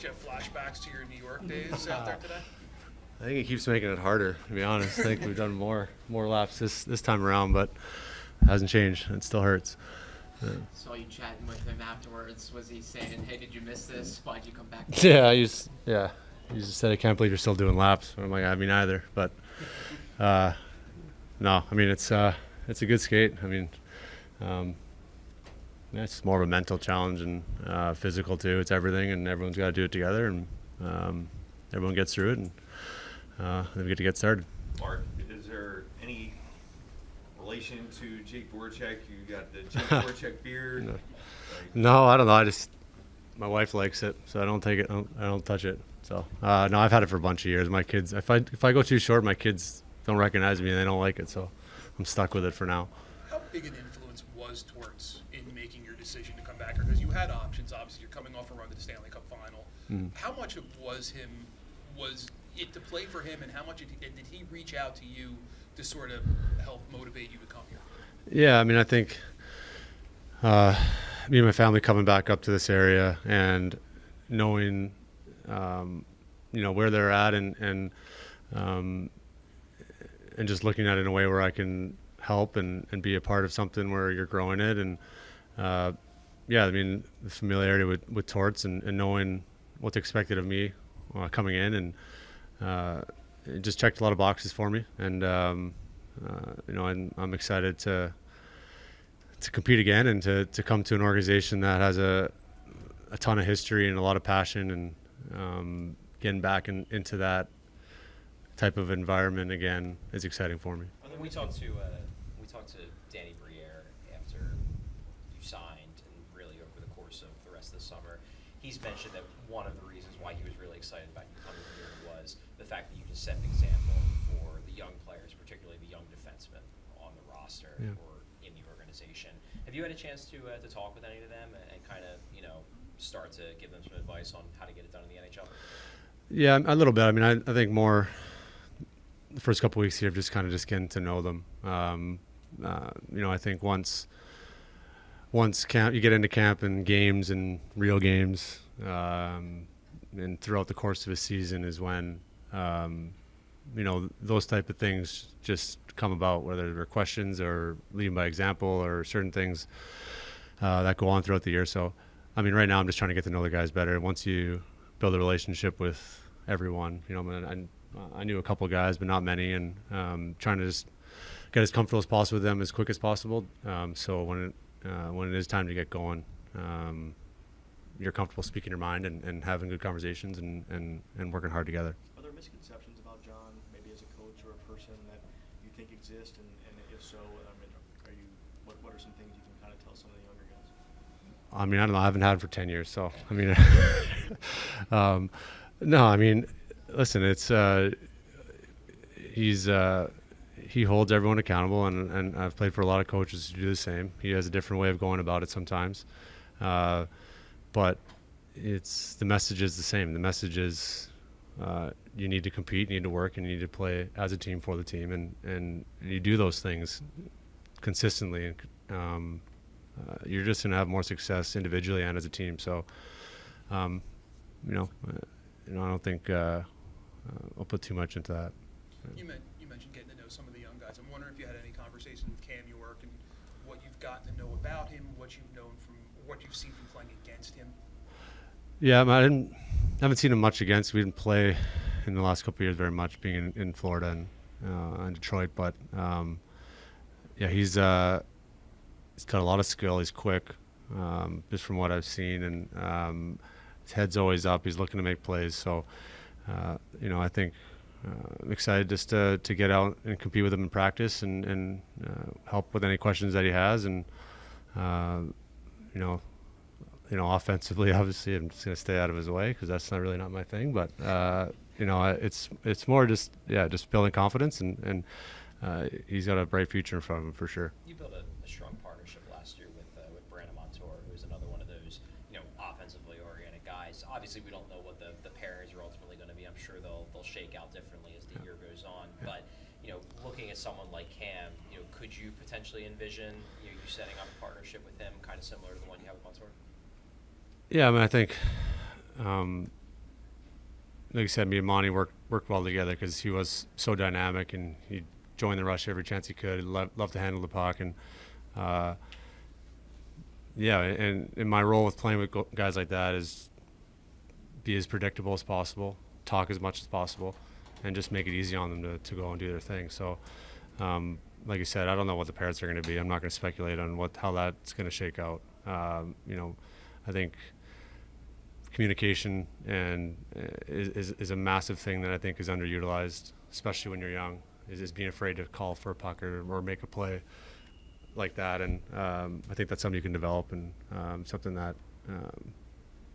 you have flashbacks to your New York days out there today? I think it keeps making it harder, to be honest. I think we've done more laps this time around, but it hasn't changed. It still hurts. Saw you chatting with him afterwards. Was he saying, "Hey, did you miss this? Why'd you come back?" He just said, "I can't believe you're still doing laps." I'm like, I mean, either, but no. I mean, it's a good skate. I mean, it's more of a mental challenge and physical too. It's everything, and everyone's got to do it together, and everyone gets through it, and then we get to get started. Mark, is there any relation to Jake Voracek? You got the Jake Voracek beard? No, I don't know. My wife likes it, so I don't take it. I don't touch it. So no, I've had it for a bunch of years. My kids, if I go too short, my kids don't recognize me and they don't like it, so I'm stuck with it for now. How big an influence was Torts in making your decision to come back here? Because you had options. Obviously, you're coming off a run to the Stanley Cup final. How much of was it to play for him, and how much did he reach out to you to sort of help motivate you to come here? Yeah, I mean, I think me and my family coming back up to this area and knowing, where they're at and just looking at it in a way where I can help and be a part of something where you're growing it. And, I mean, the familiarity with Torts and knowing what's expected of me coming in, and it just checked a lot of boxes for me. And, I'm excited to compete again and to come to an organization that has a ton of history and a lot of passion, and getting back into that type of environment again is exciting for me. We talked to Danny Briere after you signed, and really over the course of the rest of the summer. He's mentioned that one of the reasons why he was really excited about you coming here was the fact that you can set an example for the young players, particularly the young defensemen on the roster or in the organization. Have you had a chance to talk with any of them and kind of start to give them some advice on how to get it done in the NHL? Yeah, a little bit. I mean, I think more the first couple of weeks here, just getting to know them. I think once camp, you get into camp and games and real games, and throughout the course of a season is when, those type of things just come about, whether they're questions or leading by example or certain things that go on throughout the year. So, I mean, right now I'm just trying to get to know the guys better. Once you build a relationship with everyone, I knew a couple of guys, but not many, and trying to just get as comfortable as possible with them as quick as possible. So when it is time to get going, you're comfortable speaking your mind and having good conversations and working hard together. Are there misconceptions about John, maybe as a coach or a person, that you think exist? And if so, what are some things you can kind of tell some of the younger guys? I mean, I don't know. I haven't had him for 10 years, so I mean, no. I mean, listen, it's he holds everyone accountable, and I've played for a lot of coaches who do the same. He has a different way of going about it sometimes, but the message is the same. The message is you need to compete, you need to work, and you need to play as a team for the team, and you do those things consistently, and you're just going to have more success individually and as a team. So, I don't think I'll put too much into that. You mentioned getting to know some of the young guys. I'm wondering if you had any conversation with Cam York and what you've gotten to know about him, what you've known from, what you've seen from playing against him. I haven't seen him much against. We didn't play in the last couple of years very much, being in Florida and Detroit. But he's got a lot of skill. He's quick, just from what I've seen, and his head's always up. He's looking to make plays. So, I think I'm excited just to get out and compete with him in practice and help with any questions that he has. And, offensively, obviously, I'm just going to stay out of his way because that's not my thing. But, it's more just building confidence, and he's got a bright future in front of him for sure. You built a strong partnership last year with Brandon Montour, who's another one of those, offensively oriented guys. Obviously, we don't know what the pairings are ultimately going to be. I'm sure they'll shake out differently as the year goes on. Yeah. But looking at someone like Cam, could you potentially envision you setting up a partnership with him, kind of similar to the one you have with Montour? Yeah, I mean, I think like I said, me and Monty worked well together because he was so dynamic and he joined the rush every chance he could. He loved to handle the puck, and and my role with playing with guys like that is be as predictable as possible, talk as much as possible, and just make it easy on them to go and do their thing. So, like I said, I don't know what the pairs are going to be. I'm not going to speculate on how that's going to shake out. I think communication and is a massive thing that I think is underutilized, especially when you're young, is being afraid to call for a puck or make a play like that. And I think that's something you can develop, and something that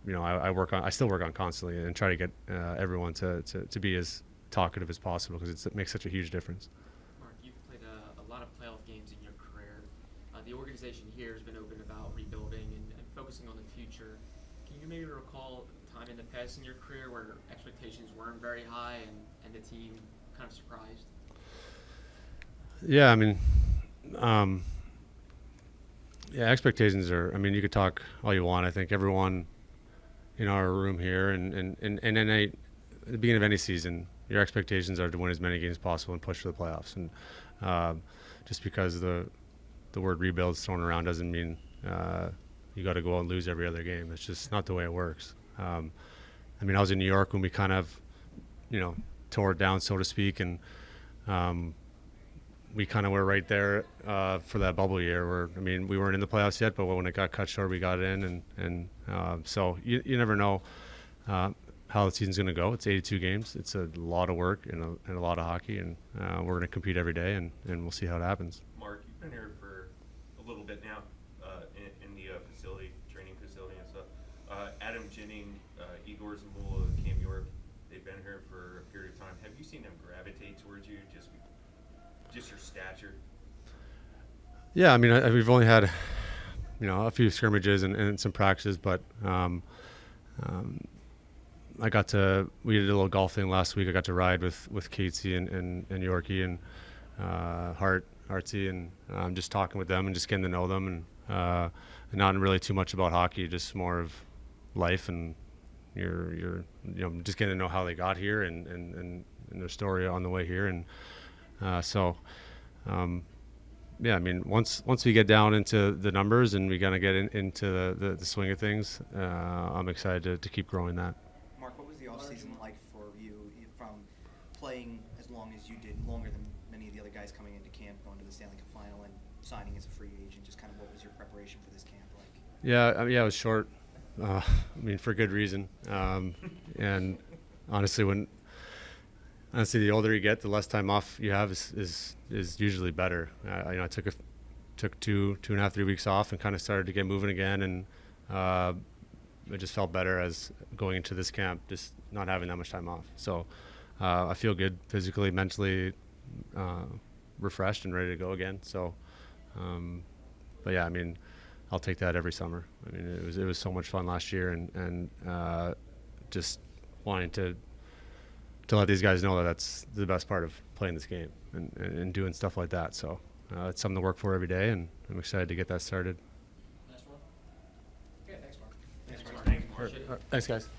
I still work on constantly, and try to get everyone to be as talkative as possible, because it makes such a huge difference. Mark, you've played a lot of playoff games in your career. The organization here has been open about rebuilding and focusing on the future. Can you maybe recall a time in the past in your career where expectations weren't very high and the team kind of surprised? Yeah, I mean, expectations are, I mean, you could talk all you want. I think everyone in our room here and at the beginning of any season, your expectations are to win as many games as possible and push for the playoffs. And just because the word rebuild is thrown around doesn't mean you got to go out and lose every other game. It's just not the way it works. I mean, I was in New York when we kind of, tore it down, so to speak, and we kind of were right there for that bubble year where, I mean, we weren't in the playoffs yet, but when it got cut short, we got in. And so you never know how the season's going to go. It's 82 games. It's a lot of work and a lot of hockey, and we're going to compete every day, and we'll see how it happens. Mark, you've been here for a little bit now in the training facility and stuff. Adam Ginning, Igor Zamula, Cam York, they've been here for a period of time. Have you seen them gravitate towards you, just your stature? Yeah, I mean, we've only had, a few scrimmages and some practices, but we did a little golf thing last week. I got to ride with Casey and Yorkie and Artsy, and just talking with them and just getting to know them, and not really too much about hockey, just more of life, and you're just getting to know how they got here and their story on the way here. And yeah, I mean, once we get down into the numbers and we gotta get into the swing of things, I'm excited to keep growing that. Mark, what was the offseason like for you from playing as long as you did, longer than many of the other guys coming into camp, going to the Stanley Cup final and signing as a free agent? Just kind of what was your preparation for this camp like? Yeah, it was short. I mean, for good reason. And honestly, the older you get, the less time off you have is usually better. I took 2.5, 3 weeks off and kind of started to get moving again, and it just felt better as going into this camp, just not having that much time off. So I feel good physically, mentally, refreshed and ready to go again. So, but yeah, I mean, I'll take that every summer. I mean, it was so much fun last year, and just wanting to let these guys know that that's the best part of playing this game and doing stuff like that. So it's something to work for every day, and I'm excited to get that started. Last one? Okay, thanks, Mark. Thanks, Mark. Thanks, guys.